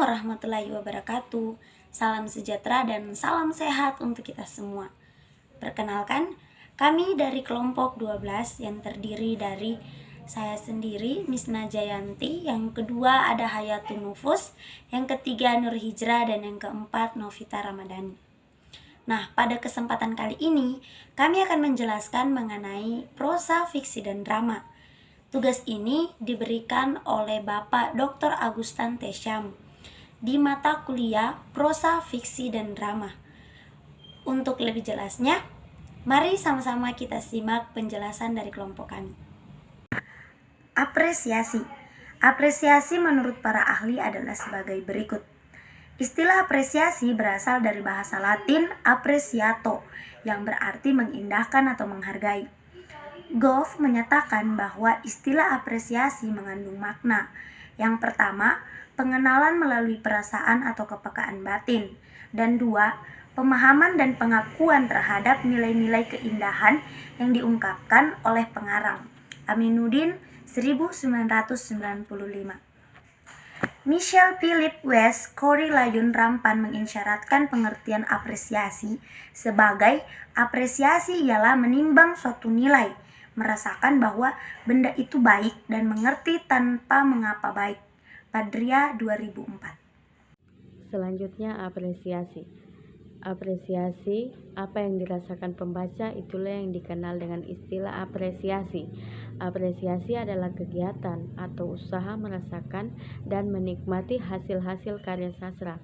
warahmatullahi wabarakatuh. Salam sejahtera dan salam sehat untuk kita semua. Perkenalkan, kami dari kelompok 12 yang terdiri dari saya sendiri, Misna Jayanti, yang kedua ada Hayatun Nufus, yang ketiga Nur Hijrah, dan yang keempat Novita Ramadhani. Nah, pada kesempatan kali ini, kami akan menjelaskan mengenai prosa, fiksi, dan drama. Tugas ini diberikan oleh Bapak Dr. Agustan T. Syam di mata kuliah prosa, fiksi, dan drama. Untuk lebih jelasnya, mari sama-sama kita simak penjelasan dari kelompok kami. Apresiasi. Apresiasi menurut para ahli adalah sebagai berikut. Istilah apresiasi berasal dari bahasa Latin appreciato, yang berarti mengindahkan atau menghargai. Goff menyatakan bahwa istilah apresiasi mengandung makna. Yang pertama, pengenalan melalui perasaan atau kepekaan batin. Dan dua, pemahaman dan pengakuan terhadap nilai-nilai keindahan yang diungkapkan oleh pengarang. Aminuddin, 1995. Michel Philip West Corey Layun Rampan mengisyaratkan pengertian apresiasi sebagai apresiasi ialah menimbang suatu nilai, merasakan bahwa benda itu baik dan mengerti tanpa mengapa baik. Padria 2004. Selanjutnya apresiasi. Apresiasi, apa yang dirasakan pembaca, itulah yang dikenal dengan istilah apresiasi. Apresiasi adalah kegiatan atau usaha merasakan dan menikmati hasil-hasil karya sastra.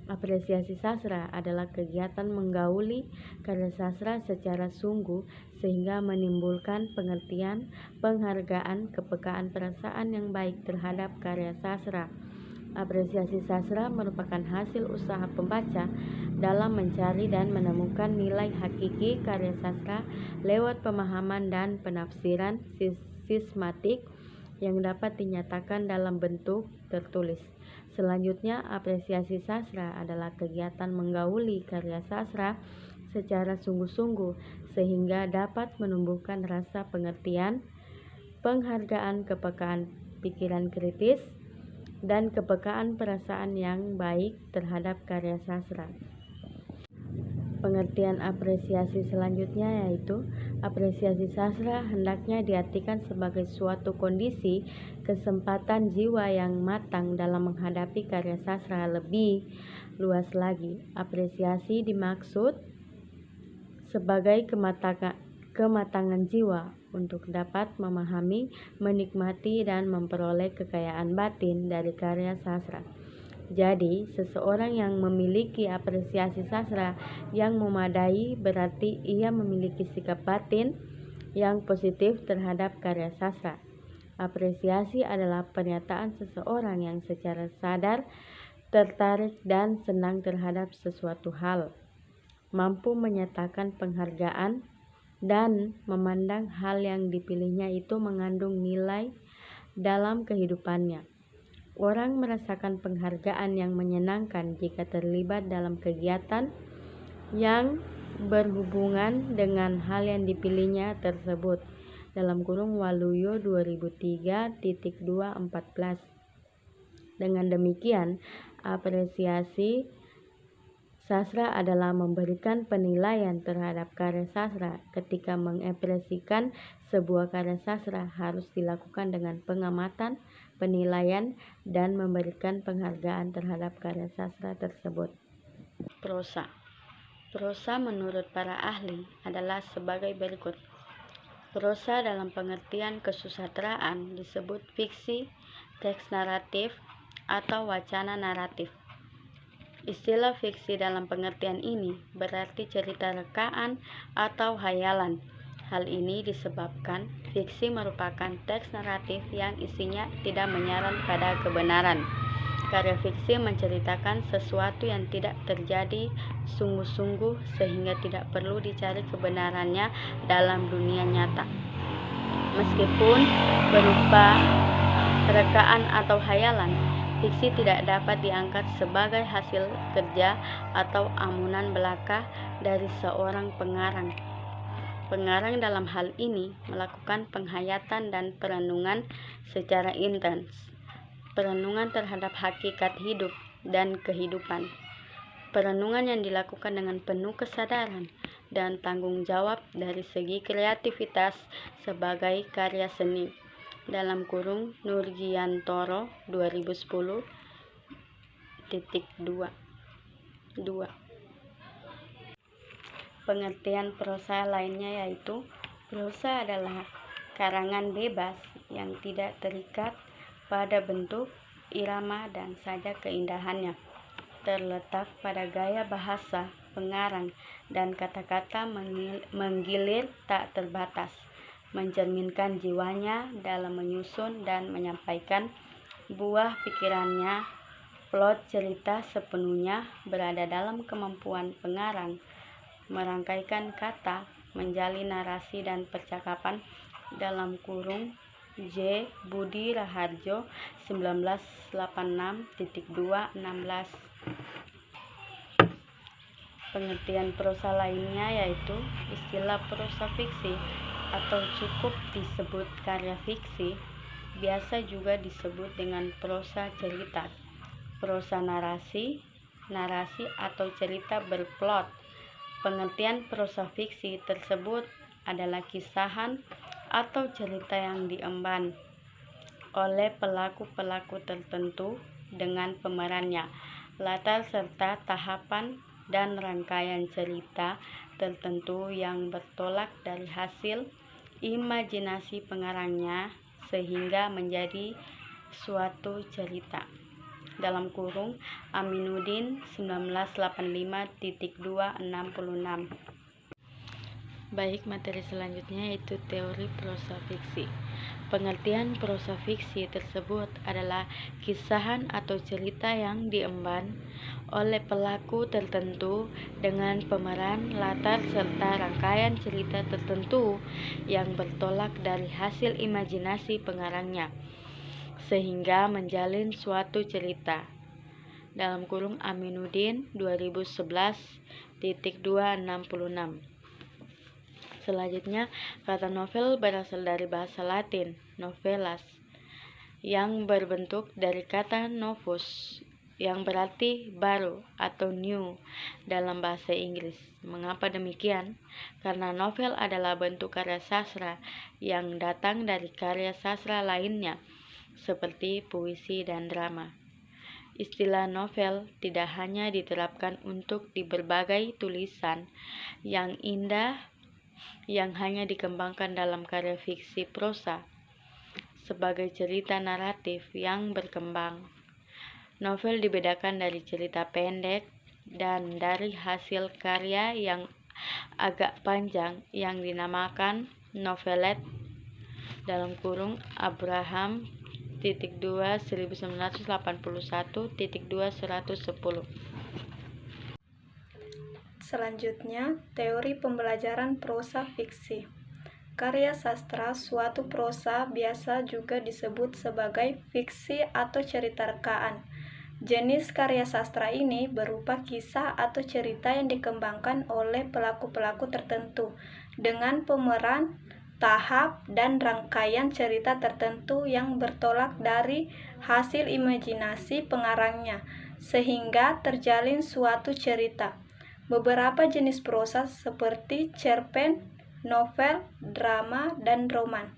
Apresiasi sastra adalah kegiatan menggauli karya sastra secara sungguh sehingga menimbulkan pengertian, penghargaan, kepekaan perasaan yang baik terhadap karya sastra. Apresiasi sastra merupakan hasil usaha pembaca dalam mencari dan menemukan nilai hakiki karya sastra lewat pemahaman dan penafsiran sistematik yang dapat dinyatakan dalam bentuk tertulis. Selanjutnya, apresiasi sastra adalah kegiatan menggauli karya sastra secara sungguh-sungguh sehingga dapat menumbuhkan rasa pengertian, penghargaan, kepekaan pikiran kritis, dan kepekaan perasaan yang baik terhadap karya sastra. Pengertian apresiasi selanjutnya yaitu apresiasi sastra hendaknya diartikan sebagai suatu kondisi kesempatan jiwa yang matang dalam menghadapi karya sastra. Lebih luas lagi, apresiasi dimaksud sebagai kematangan jiwa untuk dapat memahami, menikmati, dan memperoleh kekayaan batin dari karya sastra. Jadi, seseorang yang memiliki apresiasi sastra yang memadai berarti ia memiliki sikap batin yang positif terhadap karya sastra. Apresiasi adalah pernyataan seseorang yang secara sadar tertarik dan senang terhadap sesuatu hal, mampu menyatakan penghargaan, dan memandang hal yang dipilihnya itu mengandung nilai dalam kehidupannya. Orang merasakan penghargaan yang menyenangkan jika terlibat dalam kegiatan yang berhubungan dengan hal yang dipilihnya tersebut. Waluyo 2003.214. Dengan demikian, apresiasi sastra adalah memberikan penilaian terhadap karya sastra. Ketika mengapresiasikan sebuah karya sastra harus dilakukan dengan pengamatan, penilaian, dan memberikan penghargaan terhadap karya sastra tersebut. Prosa. Prosa menurut para ahli adalah sebagai berikut. Prosa dalam pengertian kesusastraan disebut fiksi, teks naratif, atau wacana naratif. Istilah fiksi dalam pengertian ini berarti cerita rekaan atau hayalan. Hal ini disebabkan fiksi merupakan teks naratif yang isinya tidak menyaran pada kebenaran. Karya fiksi menceritakan sesuatu yang tidak terjadi sungguh-sungguh sehingga tidak perlu dicari kebenarannya dalam dunia nyata. Meskipun berupa rekaan atau hayalan, fiksi tidak dapat diangkat sebagai hasil kerja atau amunan belaka dari seorang pengarang. Pengarang dalam hal ini melakukan penghayatan dan perenungan secara intens. Perenungan terhadap hakikat hidup dan kehidupan. Perenungan yang dilakukan dengan penuh kesadaran dan tanggung jawab dari segi kreativitas sebagai karya seni. Dalam kurung Nurgiantoro 2010 2. Pengertian prosa lainnya yaitu prosa adalah karangan bebas yang tidak terikat pada bentuk, irama, dan saja keindahannya. Terletak pada gaya bahasa pengarang dan kata-kata menggilir tak terbatas, mencerminkan jiwanya dalam menyusun dan menyampaikan buah pikirannya. Plot cerita sepenuhnya berada dalam kemampuan pengarang merangkaikan kata, menjalin narasi dan percakapan. Dalam kurung J. Budi Raharjo 1986-2-16. Pengertian prosa lainnya yaitu istilah prosa fiksi atau cukup disebut karya fiksi, biasa juga disebut dengan prosa cerita, prosa narasi atau cerita berplot. Pengertian prosa fiksi tersebut adalah kisahan atau cerita yang diemban oleh pelaku-pelaku tertentu dengan pemerannya, latar serta tahapan dan rangkaian cerita tertentu yang bertolak dari hasil imajinasi pengarangnya sehingga menjadi suatu cerita. Dalam kurung Aminuddin 1985-2-66. Baik, materi selanjutnya yaitu teori prosa fiksi. Pengertian prosa fiksi tersebut adalah kisahan atau cerita yang diemban oleh pelaku tertentu dengan pemeran, latar serta rangkaian cerita tertentu yang bertolak dari hasil imajinasi pengarangnya sehingga menjalin suatu cerita. Dalam kurung Aminuddin 2011-2-66. Selanjutnya, kata novel berasal dari bahasa Latin, novelas, yang berbentuk dari kata novus, yang berarti baru atau new dalam bahasa Inggris. Mengapa demikian? Karena novel adalah bentuk karya sastra yang datang dari karya sastra lainnya, seperti puisi dan drama. Istilah novel tidak hanya diterapkan untuk di berbagai tulisan yang indah yang hanya dikembangkan dalam karya fiksi prosa sebagai cerita naratif yang berkembang. Novel dibedakan dari cerita pendek dan dari hasil karya yang agak panjang yang dinamakan novelet. Dalam kurung Abraham 1981-2-110. Selanjutnya, teori pembelajaran prosa fiksi. Karya sastra suatu prosa biasa juga disebut sebagai fiksi atau cerita rekaan. Jenis karya sastra ini berupa kisah atau cerita yang dikembangkan oleh pelaku-pelaku tertentu dengan pemeran, tahap, dan rangkaian cerita tertentu yang bertolak dari hasil imajinasi pengarangnya, sehingga terjalin suatu cerita. Beberapa jenis prosa seperti cerpen, novel, drama, dan roman.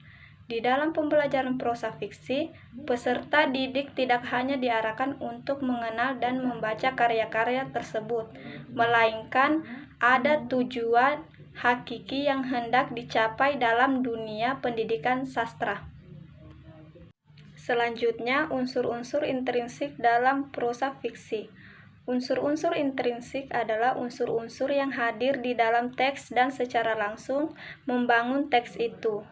Di dalam pembelajaran prosa fiksi, peserta didik tidak hanya diarahkan untuk mengenal dan membaca karya-karya tersebut, melainkan ada tujuan hakiki yang hendak dicapai dalam dunia pendidikan sastra. Selanjutnya, unsur-unsur intrinsik dalam prosa fiksi. Unsur-unsur intrinsik adalah unsur-unsur yang hadir di dalam teks dan secara langsung membangun teks itu.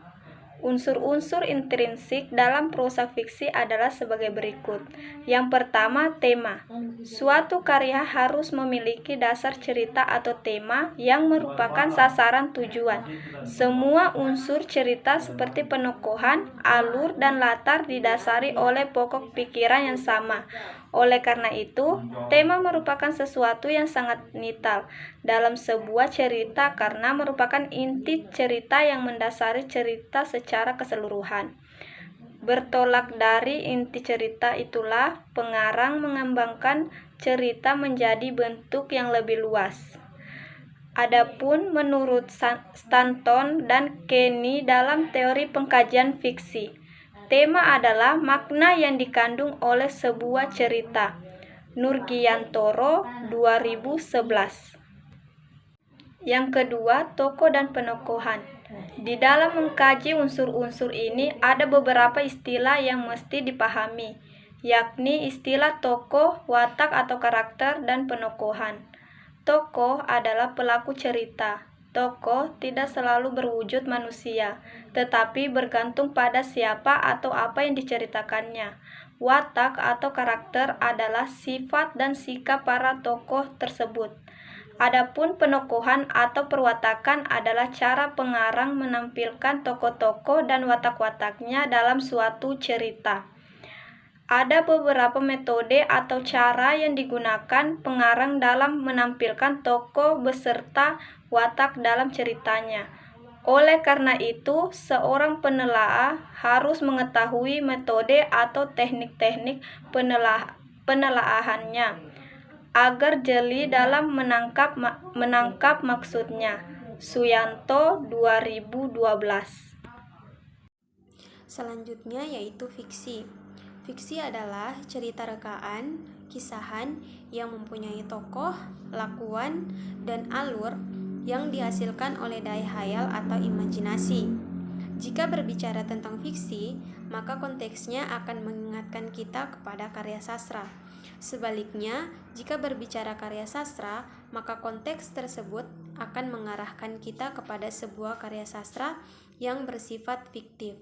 Unsur-unsur intrinsik dalam prosa fiksi adalah sebagai berikut. Yang pertama, tema. Suatu karya harus memiliki dasar cerita atau tema yang merupakan sasaran tujuan. Semua unsur cerita seperti penokohan, alur, dan latar didasari oleh pokok pikiran yang sama. Oleh karena itu, tema merupakan sesuatu yang sangat vital dalam sebuah cerita karena merupakan inti cerita yang mendasari cerita secara keseluruhan. Bertolak dari inti cerita itulah pengarang mengembangkan cerita menjadi bentuk yang lebih luas. Adapun menurut Stanton dan Kenny dalam teori pengkajian fiksi, tema adalah makna yang dikandung oleh sebuah cerita. Nurgiantoro 2011. Yang kedua, tokoh dan penokohan. Di dalam mengkaji unsur-unsur ini ada beberapa istilah yang mesti dipahami, yakni istilah tokoh, watak atau karakter, dan penokohan. Tokoh adalah pelaku cerita. Tokoh tidak selalu berwujud manusia, tetapi bergantung pada siapa atau apa yang diceritakannya. Watak atau karakter adalah sifat dan sikap para tokoh tersebut. Adapun penokohan atau perwatakan adalah cara pengarang menampilkan tokoh-tokoh dan watak-wataknya dalam suatu cerita. Ada beberapa metode atau cara yang digunakan pengarang dalam menampilkan tokoh beserta watak dalam ceritanya. Oleh karena itu, seorang penelaah harus mengetahui metode atau teknik-teknik penelaahannya agar jeli dalam menangkap maksudnya. Suyanto 2012. Selanjutnya yaitu fiksi. Fiksi adalah cerita rekaan, kisahan yang mempunyai tokoh, lakuan, dan alur yang dihasilkan oleh daya khayal atau imajinasi. Jika berbicara tentang fiksi, maka konteksnya akan mengingatkan kita kepada karya sastra. Sebaliknya, jika berbicara karya sastra, maka konteks tersebut akan mengarahkan kita kepada sebuah karya sastra yang bersifat fiktif.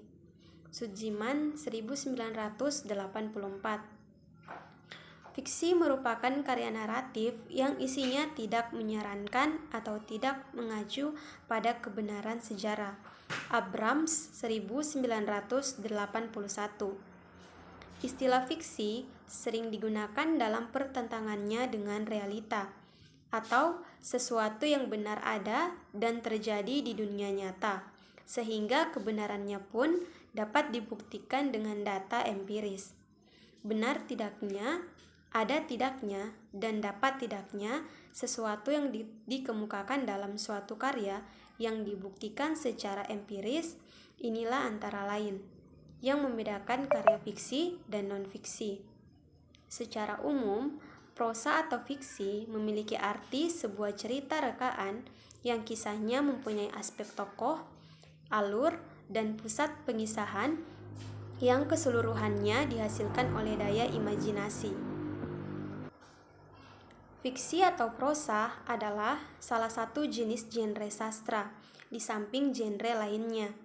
Sujiman 1984. Fiksi merupakan karya naratif yang isinya tidak menyarankan atau tidak mengacu pada kebenaran sejarah. Abrams 1981. Istilah fiksi sering digunakan dalam pertentangannya dengan realita atau sesuatu yang benar ada dan terjadi di dunia nyata, sehingga kebenarannya pun dapat dibuktikan dengan data empiris. Benar tidaknya, ada tidaknya, dan dapat tidaknya sesuatu yang dikemukakan dalam suatu karya yang dibuktikan secara empiris, inilah antara lain yang membedakan karya fiksi dan non-fiksi. Secara umum, prosa atau fiksi memiliki arti sebuah cerita rekaan yang kisahnya mempunyai aspek tokoh, alur, dan pusat pengisahan yang keseluruhannya dihasilkan oleh daya imajinasi. Fiksi atau prosa adalah salah satu jenis genre sastra, di samping genre lainnya.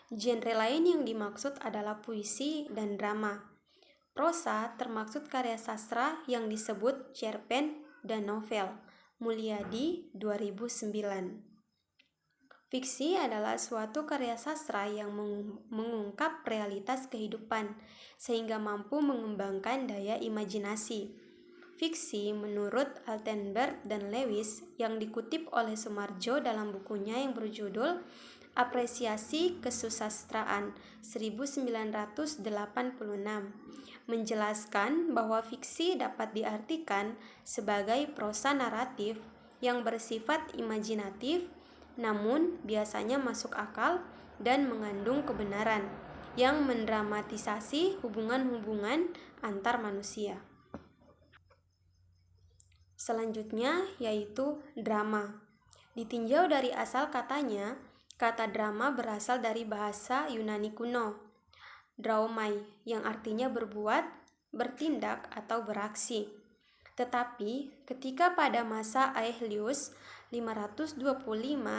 Genre lain yang dimaksud adalah puisi dan drama. Prosa termaksud karya sastra yang disebut cerpen dan novel. Mulyadi 2009. Fiksi adalah suatu karya sastra yang mengungkap realitas kehidupan, sehingga mampu mengembangkan daya imajinasi. Fiksi menurut Altenberg dan Lewis yang dikutip oleh Sumarjo dalam bukunya yang berjudul Apresiasi Kesusastraan 1986, menjelaskan bahwa fiksi dapat diartikan sebagai prosa naratif yang bersifat imajinatif, namun biasanya masuk akal dan mengandung kebenaran, yang mendramatisasi hubungan-hubungan antar manusia. Selanjutnya yaitu drama. Ditinjau dari asal katanya, kata drama berasal dari bahasa Yunani kuno, draomai, yang artinya berbuat, bertindak, atau beraksi. Tetapi ketika pada masa Aehlius 525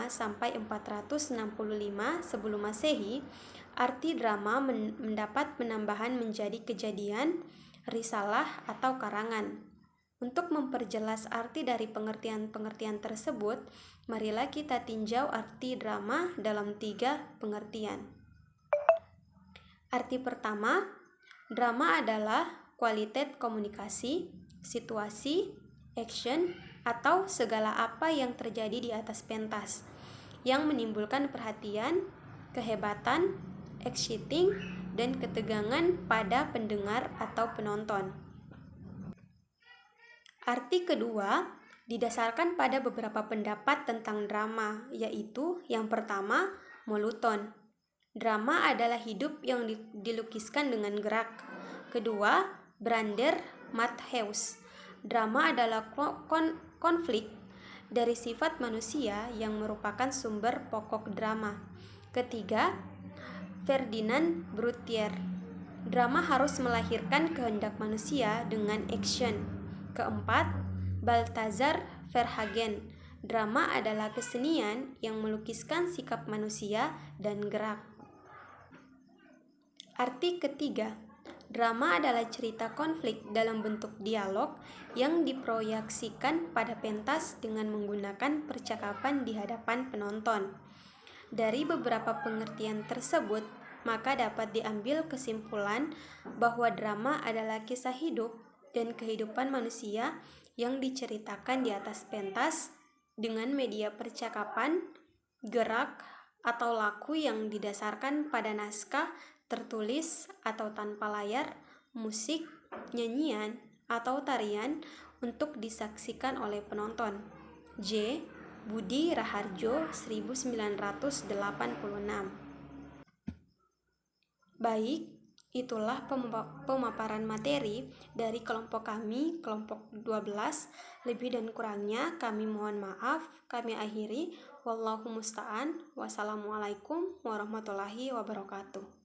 sampai 465 sebelum Masehi, arti drama mendapat penambahan menjadi kejadian, risalah, atau karangan. Untuk memperjelas arti dari pengertian-pengertian tersebut, marilah kita tinjau arti drama dalam 3 pengertian. Arti pertama, drama adalah kualitas komunikasi, situasi, action, atau segala apa yang terjadi di atas pentas, yang menimbulkan perhatian, kehebatan, exciting, dan ketegangan pada pendengar atau penonton. Arti kedua didasarkan pada beberapa pendapat tentang drama, yaitu yang pertama, monoton. Drama adalah hidup yang dilukiskan dengan gerak. Kedua, Brander Matthäus. Drama adalah konflik dari sifat manusia yang merupakan sumber pokok drama. Ketiga, Ferdinand Brutier. Drama harus melahirkan kehendak manusia dengan action. Keempat, Balthazar Verhagen. Drama adalah kesenian yang melukiskan sikap manusia dan gerak. Arti ketiga, drama adalah cerita konflik dalam bentuk dialog yang diproyeksikan pada pentas dengan menggunakan percakapan di hadapan penonton. Dari beberapa pengertian tersebut, maka dapat diambil kesimpulan bahwa drama adalah kisah hidup dan kehidupan manusia yang diceritakan di atas pentas dengan media percakapan, gerak, atau laku yang didasarkan pada naskah tertulis atau tanpa layar, musik, nyanyian, atau tarian untuk disaksikan oleh penonton. J. Budi Raharjo 1986. Baik, itulah pemaparan materi dari kelompok kami, kelompok 12. Lebih dan kurangnya kami mohon maaf. Kami akhiri. Wallahu musta'an. Wassalamualaikum warahmatullahi wabarakatuh.